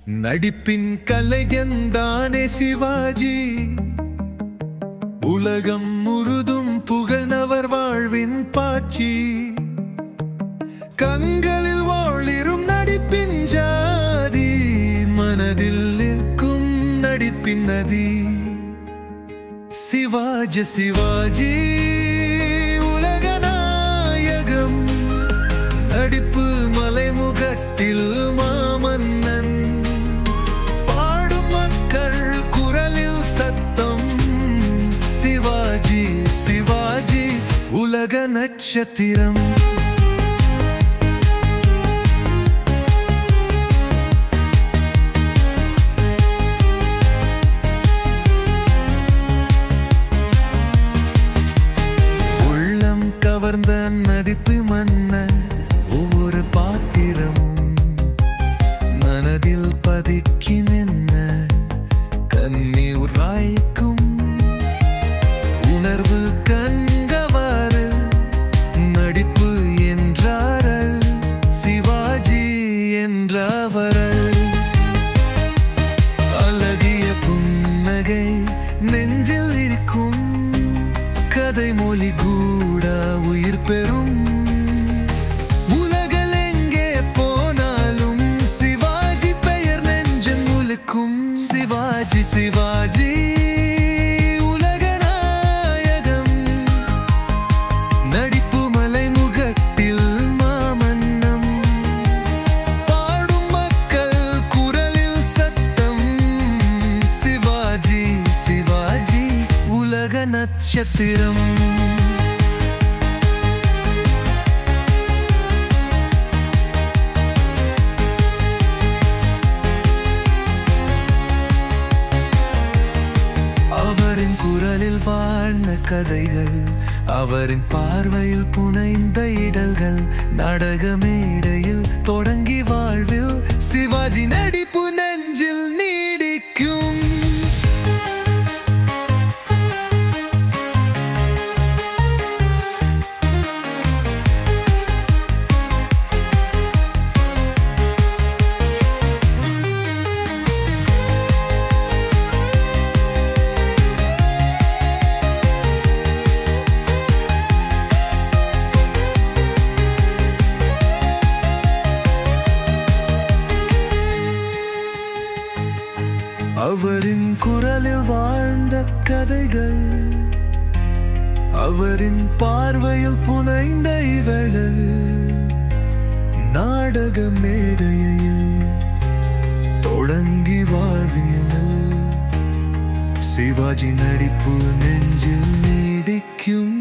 நடிப்பின் கலைஞன்தானே சிவாஜி. உலகம் முழுதும் புகழ்ந்தவர் வாழ்வின் பாட்சி. கண்களில் ஒளிரும் நடிப்பின் ஜாதி, மனதில் நிற்கும் நடிப்பின் நதி. சிவாஜி சிவாஜி உலக நாயகம். நடிப்பு மலைமுகட்டில் மாமன்னன். பாடும் மக்கள் குரலில் சத்தம். சிவாஜி சிவாஜி உலக நட்சத்திரம். கவர்ந்த நடிப்பு மன்னர் ஒவ்வொரு பாத்திரமும் மனதில் பதிக்கும். என்ன கண்ணீர் ராய்க்கும் உணர்வு கண்கவாறு நடிப்பு என்றாரல் சிவாஜி என்றவரல். அழகிய புன்னகை நெஞ்சில் இருக்கும். கதை மொழி கூட உயிர் பெறும். உலகில் எங்கே போனாலும் சிவாஜி பெயர் நெஞ்சம் முழுக்கும். சிவாஜி சிவாஜி உலக நாயகம். நடிப்பு மலைமுகட்டில் மாமன்னம். பாடும் மக்கள் குரலில் சத்தம். சிவாஜி சிவாஜி உலக நட்சத்திரம். அவரின் குரலில் வாழ்ந்த கதைகள், அவரின் பார்வையில் புனைந்த இடல்கள், நாடக மேடையில் தொடங்கி வாழ்வில் சிவாஜி நடிப்பு நெஞ்சில் நீடிக்கும். அவரின் குரலில் வாழ்ந்த கதைகள், அவரின் பார்வையில் புனைந்த இவழல், நாடக மேடையில் தொடங்கி வாழ்வியல் சிவாஜி நடிப்பு நெஞ்சில் நீடிக்கும்.